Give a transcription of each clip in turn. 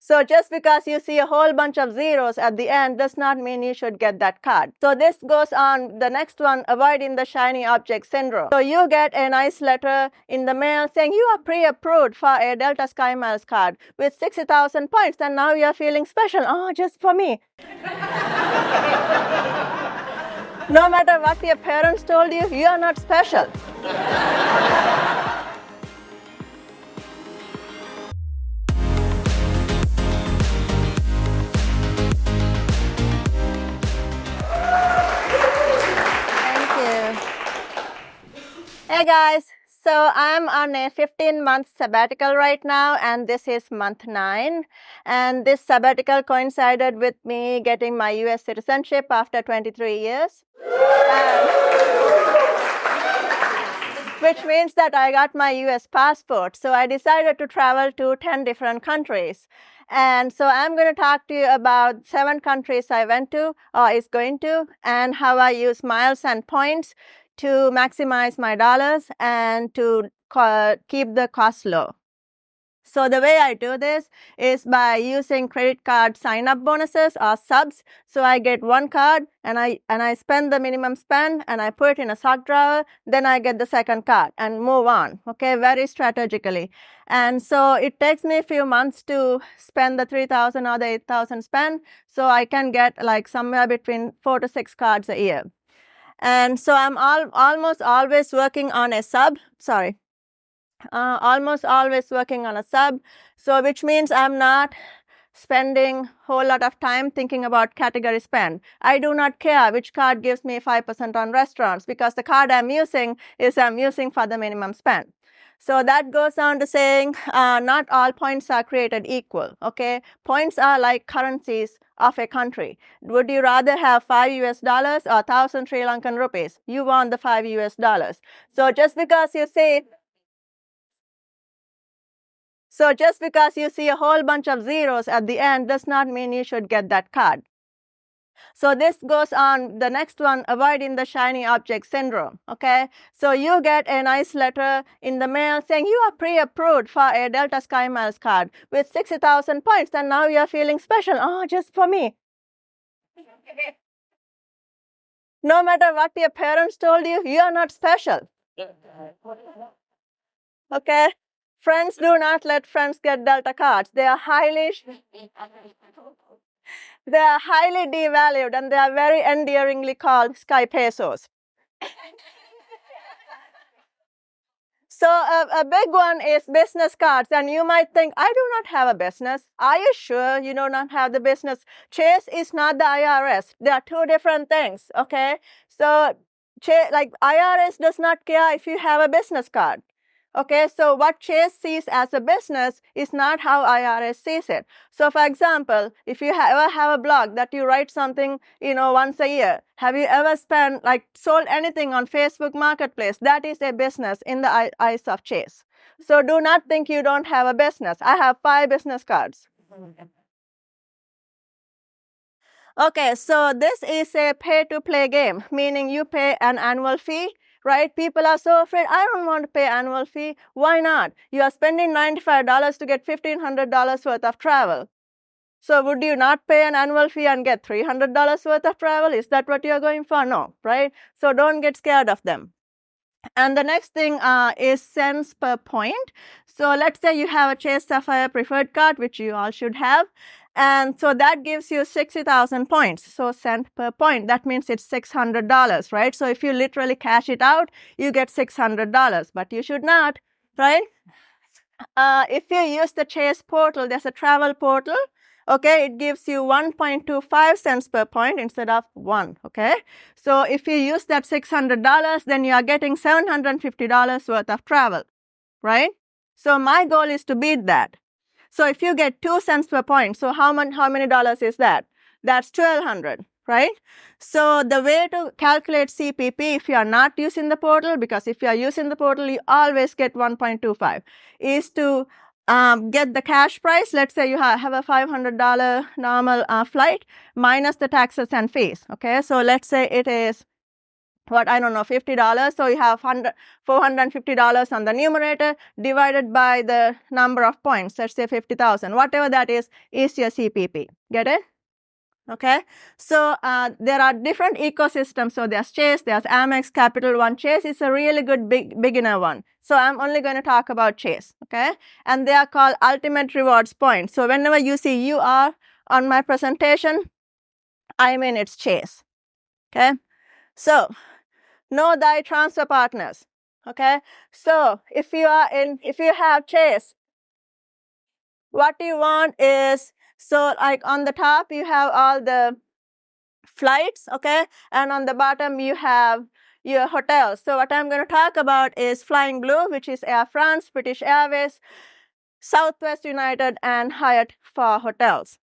So just because you see a whole bunch of zeros at the end does not mean you should get that card. So this goes on the next one, avoiding the shiny object syndrome. So you get a nice letter in the mail saying you are pre-approved for a Delta Sky Miles card with 60,000 points, and now you're feeling special. Oh, just for me. No matter what your parents told you, you are not special. Hey guys, so I'm on a 15-month sabbatical right now, and this is month 9. And this sabbatical coincided with me getting my US citizenship after 23 years. Which means that I got my US passport. So I decided to travel to 10 different countries. And so I'm going to talk to you about 7 countries I went to or is going to, and how I use miles and points to maximize my dollars and to keep the cost low. So the way I do this is by using credit card sign-up bonuses or subs. So I get one card and I spend the minimum spend and I put it in a sock drawer. Then I get the second card and move on, okay, very strategically. And so it takes me a few months to spend the 3,000 or the 8,000 spend. So I can get like somewhere between 4 to 6 cards a year. And so I'm almost always working on a sub, almost always working on a sub, so which means I'm not spending a whole lot of time thinking about category spend. I do not care which card gives me 5% on restaurants, because the card I'm using for the minimum spend. So that goes on to saying not all points are created equal, okay? Points are like currencies of a country. Would you rather have $5 US or 1,000 Sri Lankan rupees? You want the $5 US. So just because you see a whole bunch of zeros at the end does not mean you should get that card. So this goes on the next one, avoiding the shiny object syndrome, okay? So you get a nice letter in the mail saying you are pre-approved for a Delta Sky Miles card with 60,000 points, and now you're feeling special. Oh, just for me. No matter what your parents told you, you are not special. Okay? Friends, do not let friends get Delta cards. They are highly devalued, and they are very endearingly called Sky Pesos. So a big one is business cards, and you might think, I do not have a business. Are you sure you do not have the business? Chase is not the IRS. They are 2 different things, okay? So like IRS does not care if you have a business card. Okay, so what Chase sees as a business is not how IRS sees it. So for example, if you ever have a blog that you write something, once a year, have you ever sold anything on Facebook Marketplace? That is a business in the eyes of Chase. So do not think you don't have a business. I have 5 business cards. Okay, so this is a pay-to-play game, meaning you pay an annual fee. Right? People are so afraid, I don't want to pay annual fee. Why not? You are spending $95 to get $1,500 worth of travel. So would you not pay an annual fee and get $300 worth of travel? Is that what you're going for? No, right? So don't get scared of them. And the next thing is cents per point. So let's say you have a Chase Sapphire preferred card, which you all should have. And so that gives you 60,000 points. So cent per point, that means it's $600, right? So if you literally cash it out, you get $600, but you should not, right? If you use the Chase portal, there's a travel portal, okay? It gives you 1.25 cents per point instead of 1, okay? So if you use that $600, then you are getting $750 worth of travel, right? So my goal is to beat that. So if you get 2 cents per point, so how many dollars is that? That's $1,200, right? So the way to calculate CPP if you are not using the portal, because if you are using the portal, you always get 1.25, is to get the cash price. Let's say you have a $500 normal flight minus the taxes and fees, okay? So let's say it is I don't know, $50. So you have $450 on the numerator divided by the number of points. Let's say 50,000. Whatever that is your CPP. Get it? Okay. So there are different ecosystems. So there's Chase, there's Amex, Capital One. Chase is a really good beginner one. So I'm only going to talk about Chase. Okay. And they are called ultimate rewards points. So whenever you see UR on my presentation, I mean it's Chase. Okay. So know thy transfer partners. Okay. So if you have Chase, what you want is, so like on the top you have all the flights, okay, and on the bottom you have your hotels. So what I'm going to talk about is Flying Blue, which is Air France, British Airways, Southwest United, and Hyatt for hotels.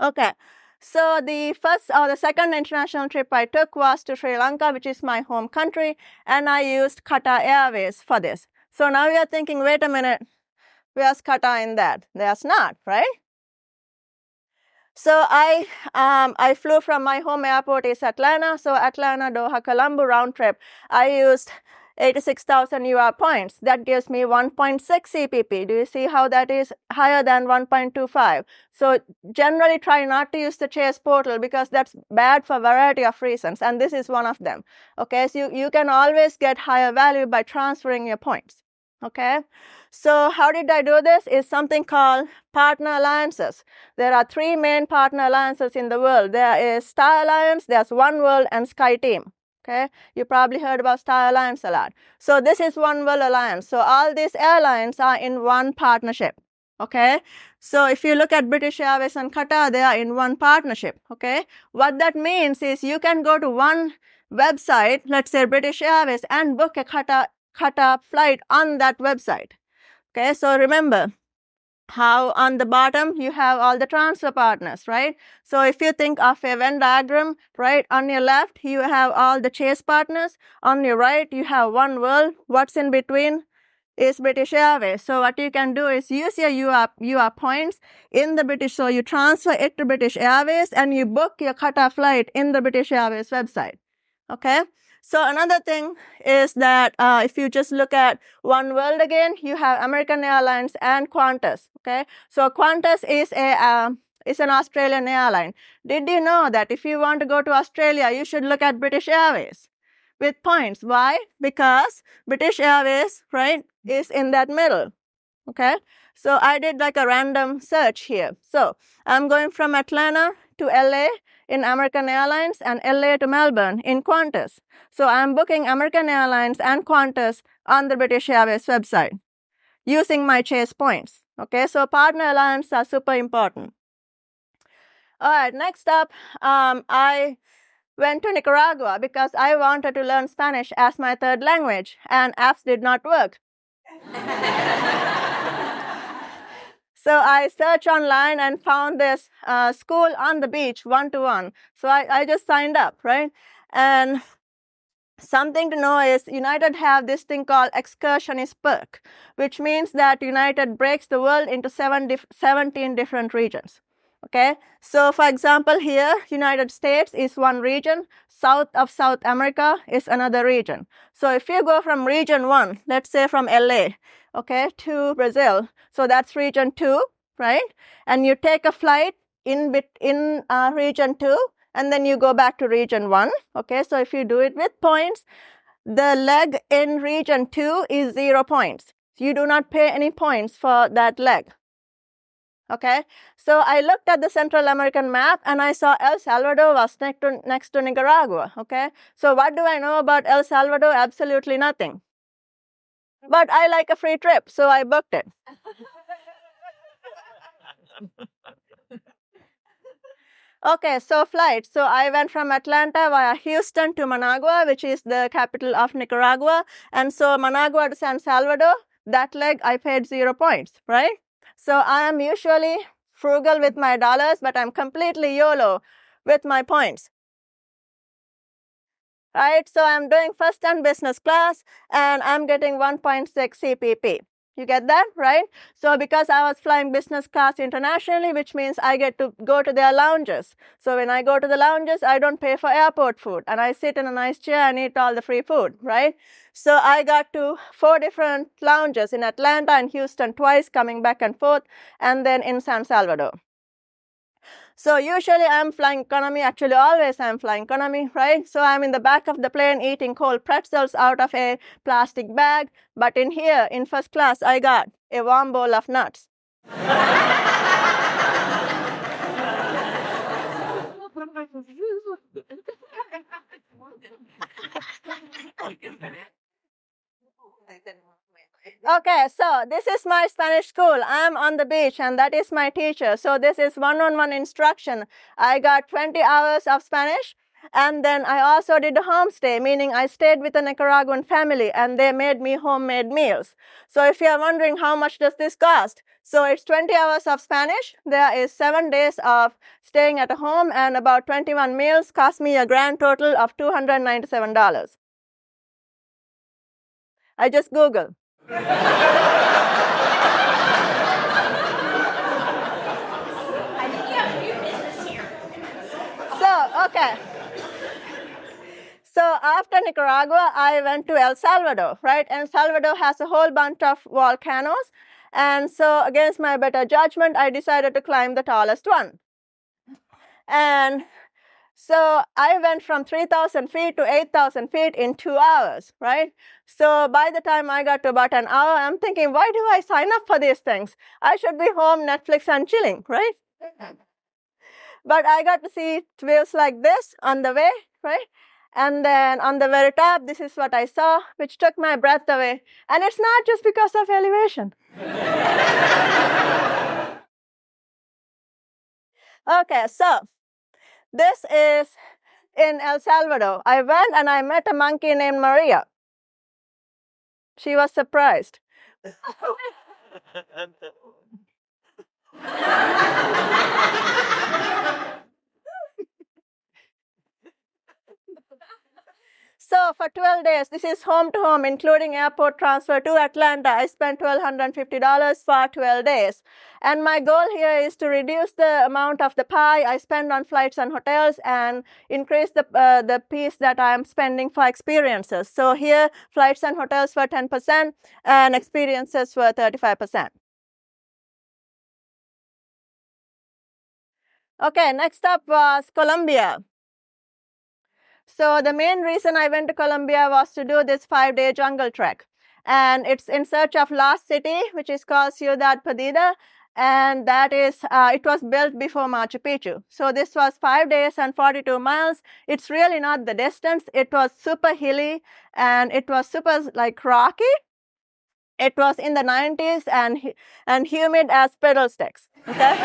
Okay, so the first or the second international trip I took was to Sri Lanka, which is my home country, and I used Qatar Airways for this. So now you're thinking, wait a minute, where's Qatar in that? There's not, right? So I flew from my home airport is Atlanta. So Atlanta, Doha, Colombo round trip. I used 86,000 UR points. That gives me 1.6 CPP. Do you see how that is higher than 1.25? So generally try not to use the Chase portal because that's bad for a variety of reasons. And this is one of them. Okay, so you can always get higher value by transferring your points. Okay, so how did I do this? Is something called partner alliances. There are 3 main partner alliances in the world. There is Star Alliance, there's One World, and SkyTeam. Okay, you probably heard about Star Alliance a lot. So this is One World Alliance. So all these airlines are in one partnership. Okay, so if you look at British Airways and Qatar, they are in one partnership. Okay, what that means is you can go to one website, let's say British Airways, and book a Qatar flight on that website. Okay, so remember how on the bottom you have all the transfer partners, right? So if you think of a Venn diagram, right, on your left you have all the Chase partners, on your right you have One World, what's in between is British Airways. So what you can do is use your UR points in the British, so you transfer it to British Airways and you book your Qatar flight in the British Airways website. Okay. So another thing is that if you just look at One World again, you have American Airlines and Qantas. Okay, so Qantas is an Australian airline. Did you know that if you want to go to Australia, you should look at British Airways with points? Why? Because British Airways, right, is in that middle. Okay, so I did like a random search here. So I'm going from Atlanta to LA in American Airlines and LA to Melbourne in Qantas. So I'm booking American Airlines and Qantas on the British Airways website using my Chase points. Okay, so partner alliances are super important. All right, next up, I went to Nicaragua because I wanted to learn Spanish as my third language, and apps did not work. So I searched online and found this school on the beach, 1-to-1. So I just signed up, right? And something to know is United have this thing called Excursionist perk, which means that United breaks the world into 17 different regions. Okay, so for example here, United States is one region, south of South America is another region. So if you go from region 1, let's say from LA, okay, to Brazil, so that's region 2, right? And you take a flight in region 2, and then you go back to region 1. Okay, so if you do it with points, the leg in region 2 is 0 points. You do not pay any points for that leg. Okay, so I looked at the Central American map and I saw El Salvador was next to Nicaragua. Okay, so what do I know about El Salvador? Absolutely nothing. But I like a free trip, so I booked it. Okay, so flights. So I went from Atlanta via Houston to Managua, which is the capital of Nicaragua. And so Managua to San Salvador, that leg I paid 0 points, right? So I am usually frugal with my dollars, but I'm completely YOLO with my points. Right, so I'm doing first and business class, and I'm getting 1.6 CPP. You get that, right? So because I was flying business class internationally, which means I get to go to their lounges. So when I go to the lounges, I don't pay for airport food, and I sit in a nice chair and eat all the free food, right? So I got to 4 different lounges in Atlanta and Houston twice, coming back and forth, and then in San Salvador. So usually I'm flying economy, actually always I'm flying economy, right? So I'm in the back of the plane eating cold pretzels out of a plastic bag. But in here, in first class, I got a warm bowl of nuts. Okay, so this is my Spanish school. I'm on the beach and that is my teacher. So this is one-on-one instruction. I got 20 hours of Spanish, and then I also did a homestay, meaning I stayed with a Nicaraguan family and they made me homemade meals. So if you are wondering how much does this cost, so it's 20 hours of Spanish. There is 7 days of staying at a home, and about 21 meals cost me a grand total of $297. I just Googled. Okay. So after Nicaragua, I went to El Salvador, right? El Salvador has a whole bunch of volcanoes. And so against my better judgment, I decided to climb the tallest one. And so I went from 3,000 feet to 8,000 feet in 2 hours, right? So by the time I got to about an hour, I'm thinking, why do I sign up for these things? I should be home, Netflix and chilling, right? But I got to see views like this on the way, right? And then on the very top, this is what I saw, which took my breath away. And it's not just because of elevation. Okay, so this is in El Salvador. I went and I met a monkey named Maria. She was surprised. So for 12 days, this is home to home, including airport transfer to Atlanta. I spent $1,250 for 12 days. And my goal here is to reduce the amount of the pie I spend on flights and hotels and increase the piece that I am spending for experiences. So here, flights and hotels were 10% and experiences were 35%. Okay, next up was Colombia. So the main reason I went to Colombia was to do this 5-day jungle trek. And it's in search of Lost City, which is called Ciudad Perdida. And that is, it was built before Machu Picchu. So this was 5 days and 42 miles. It's really not the distance. It was super hilly and it was super like rocky. It was in the 90s and humid as pedal sticks. Okay?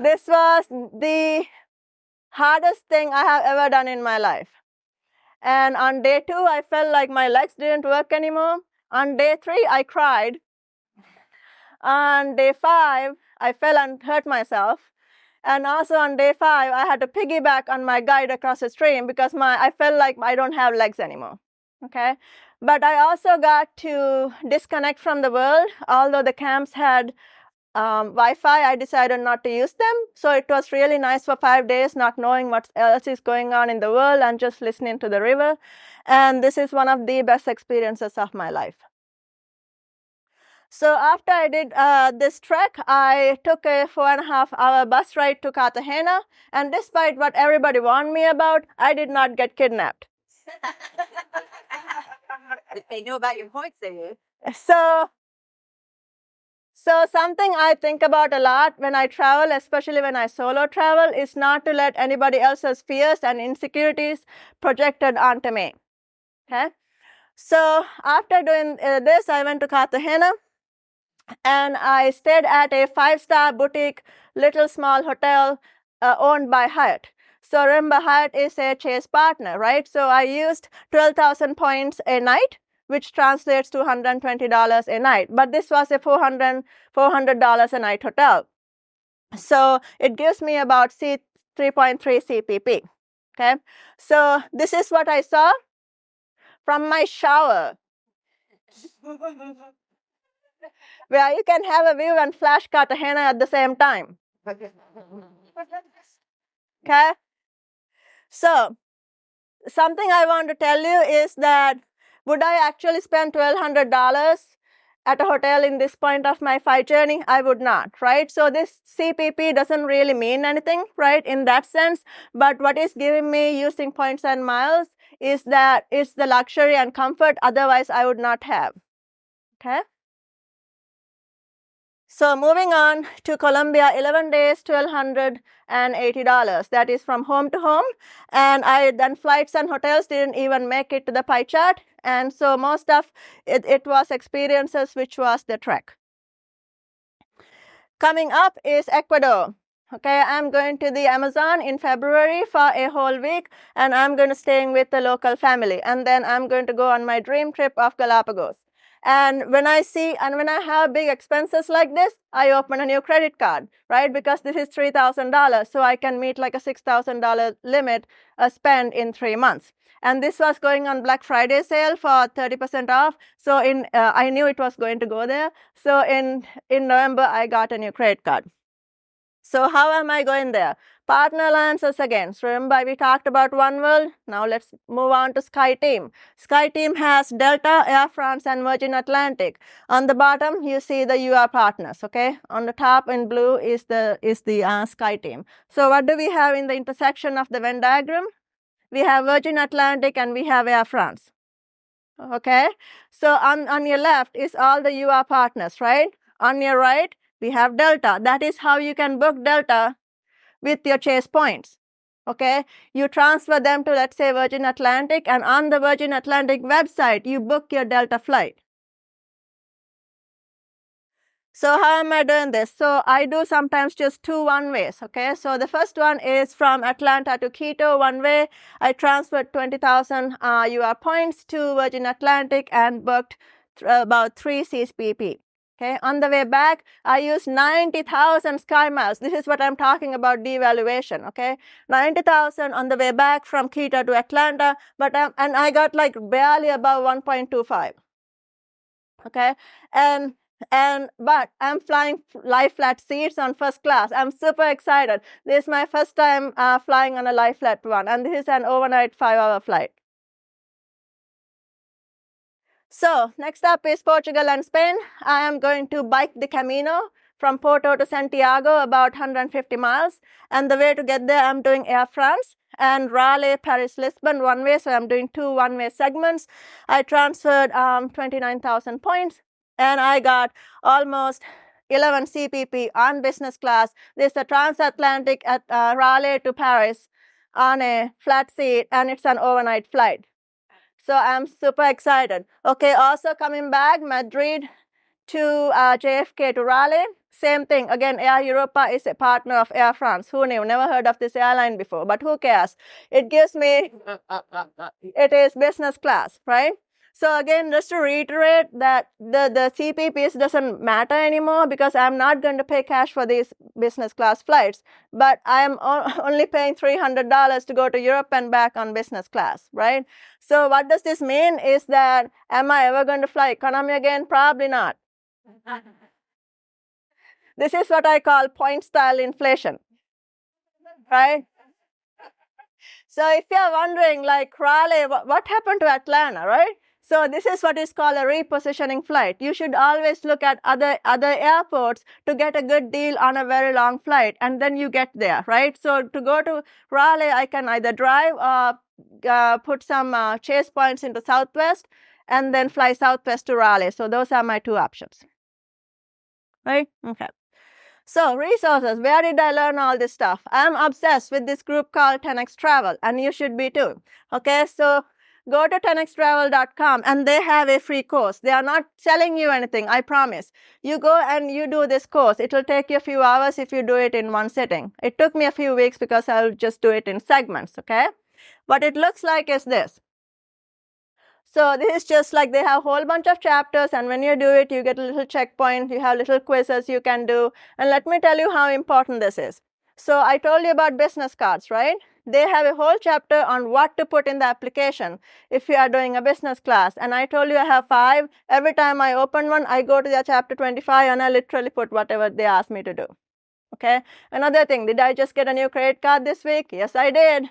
This was the hardest thing I have ever done in my life. And on day 2, I felt like my legs didn't work anymore. On day 3, I cried. On day 5, I fell and hurt myself. And also on day 5, I had to piggyback on my guide across the stream because I felt like I don't have legs anymore. Okay? But I also got to disconnect from the world. Although the camps had Wi-Fi, I decided not to use them. So it was really nice for 5 days, not knowing what else is going on in the world and just listening to the river. And this is one of the best experiences of my life. So after I did this trek, I took a 4.5-hour bus ride to Cartagena. And despite what everybody warned me about, I did not get kidnapped. They knew about your points, they did. So something I think about a lot when I travel, especially when I solo travel, is not to let anybody else's fears and insecurities projected onto me. Okay? So after doing this, I went to Cartagena and I stayed at a 5-star boutique, little small hotel owned by Hyatt. So remember, Hyatt is a Chase partner, right? So I used 12,000 points a night, which translates to $120 a night. But this was a $400 a night hotel. So it gives me about 3.3 CPP. Okay. So this is what I saw from my shower. where you can have a view and flash Cartagena at the same time. Okay? So, something I want to tell you is that would I actually spend $1,200 at a hotel in this point of my FI journey? I would not, right? So this CPP doesn't really mean anything, right, in that sense. But what is giving me using points and miles is that it's the luxury and comfort. Otherwise, I would not have. Okay? So moving on to Colombia, 11 days, $1,280. That is from home to home. And then flights and hotels didn't even make it to the pie chart. And so most of it was experiences, which was the trek. Coming up is Ecuador. Okay, I'm going to the Amazon in February for a whole week, and I'm going to staying with the local family. And then I'm going to go on my dream trip of Galapagos. And when I have big expenses like this, I open a new credit card, right? Because this is $3,000, so I can meet like a $6,000 limit spend in 3 months. And this was going on Black Friday sale for 30% off. So I knew it was going to go there. So in November, I got a new credit card. So how am I going there? Partner alliances again. So remember, we talked about One World. Now let's move on to SkyTeam. SkyTeam has Delta, Air France, and Virgin Atlantic. On the bottom, you see the UR partners. Okay. On the top in blue is the SkyTeam. So what do we have in the intersection of the Venn diagram? We have Virgin Atlantic and we have Air France. Okay. So on your left is all the UR partners, right? On your right, we have Delta. That is how you can book Delta with your Chase points. Okay, you transfer them to, let's say, Virgin Atlantic, and on the Virgin Atlantic website, you book your Delta flight. So how am I doing this? So I do sometimes just 2 one-ways, okay? So the first one is from Atlanta to Quito, one way. I transferred 20,000 UR points to Virgin Atlantic and booked about 3 CPP. Okay, on the way back, I used 90,000 Sky Miles. This is what I'm talking about devaluation, okay? 90,000 on the way back from Quito to Atlanta, but and I got like barely above 1.25, okay? But I'm flying lie flat seats on first class. I'm super excited. This is my first time flying on a lie flat one, and this is an overnight 5-hour flight. So next up is Portugal and Spain. I am going to bike the Camino from Porto to Santiago, about 150 miles. And the way to get there, I'm doing Air France and Raleigh, Paris, Lisbon one way. So I'm doing 2 one-way segments. I transferred 29,000 points and I got almost 11 CPP on business class. This is a transatlantic at Raleigh to Paris on a flat seat, and it's an overnight flight. So I'm super excited. Okay, also coming back, Madrid to JFK to Raleigh. Same thing. Again, Air Europa is a partner of Air France. Who knew? Never heard of this airline before, but who cares? It gives me, it is business class, right? So again, just to reiterate that the CPPs doesn't matter anymore because I'm not going to pay cash for these business class flights, but I'm only paying $300 to go to Europe and back on business class, right? So what does this mean is that, am I ever going to fly economy again? Probably not. This is what I call point style inflation, right? So if you're wondering, like Raleigh, what happened to Atlanta, right? So this is what is called a repositioning flight. You should always look at other airports to get a good deal on a very long flight, and then you get there, right? So to go to Raleigh, I can either drive or put some Chase points into Southwest and then fly Southwest to Raleigh. So those are my 2 options, right? Okay. So resources, where did I learn all this stuff? I'm obsessed with this group called 10x Travel, and you should be too. Okay, so go to 10xtravel.com and they have a free course. They are not selling you anything, I promise. You go and you do this course. It will take you a few hours if you do it in one sitting. It took me a few weeks because I'll just do it in segments, okay? What it looks like is this. So this is just like they have a whole bunch of chapters, and when you do it, you get a little checkpoint. You have little quizzes you can do. And let me tell you how important this is. So I told you about business cards, right? they have a whole chapter on what to put in the application if you are doing a business class. And I told you I have 5. Every time I open one, I go to the chapter 25 and I literally put whatever they ask me to do. Okay. Another thing, did I just get a new credit card this week? Yes, I did.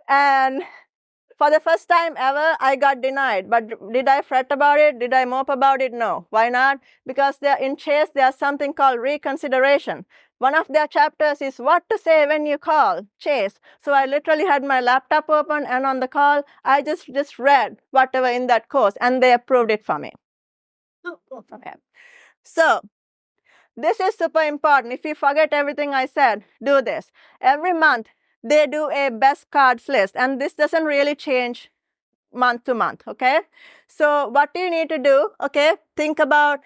And for the first time ever, I got denied. But did I fret about it? Did I mope about it? No. Why not? Because in Chase, there's something called reconsideration. One of their chapters is what to say when you call Chase. So I literally had my laptop open, and on the call, I just read whatever in that course, and they approved it for me. Okay. So this is super important. If you forget everything I said, do this. Every month, they do a best cards list, and this doesn't really change month to month, okay? So what do you need to do, okay? Think about,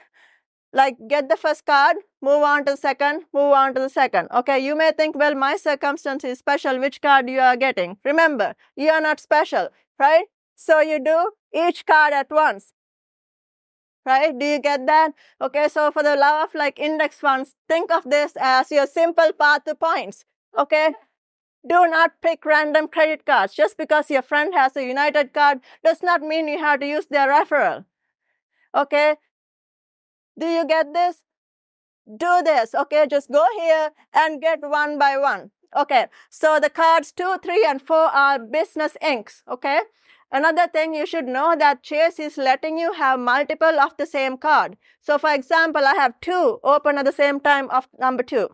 like, get the first card, move on to the second, move on to the second, okay? You may think, well, my circumstance is special, which card you are getting? Remember, you are not special, right? So you do each card at once. Right? Do you get that? Okay, so for the love of like index funds, think of this as your simple path to points. Okay? Do not pick random credit cards. Just because your friend has a United card does not mean you have to use their referral. Okay? Do you get this? Do this. Okay, just go here and get one by one. Okay, so the cards 2, 3, and 4 are business inks. Okay? Another thing you should know that Chase is letting you have multiple of the same card. So for example, I have 2 open at the same time of number 2.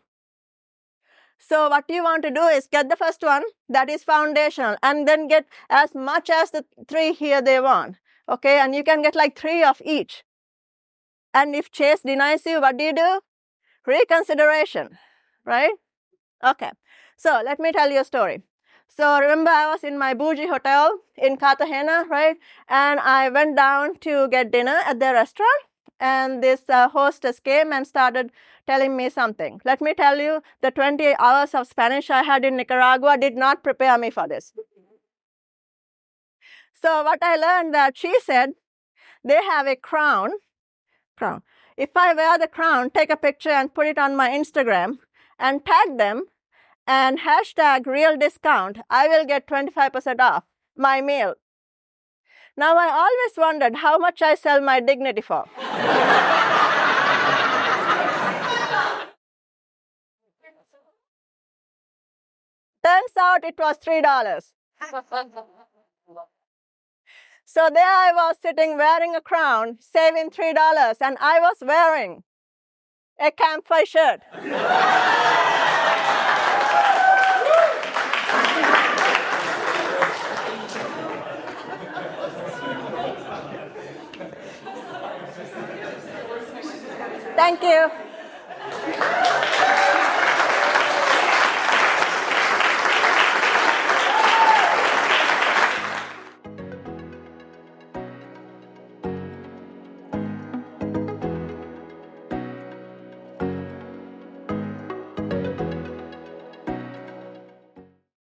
So what you want to do is get the first one, that is foundational, and then get as much as the 3 here they want. Okay, and you can get like 3 of each. And if Chase denies you, what do? Reconsideration, right? Okay, so let me tell you a story. So remember, I was in my Baughier hotel in Cartagena, right? And I went down to get dinner at the restaurant, and this hostess came and started telling me something. Let me tell you, the 20 hours of Spanish I had in Nicaragua did not prepare me for this. So what I learned that she said, they have a crown. If I wear the crown, take a picture and put it on my Instagram and tag them, and hashtag real discount, I will get 25% off my meal. Now, I always wondered how much I sell my dignity for. Turns out it was $3. So there I was sitting wearing a crown, saving $3, and I was wearing a CampFI shirt. Thank you.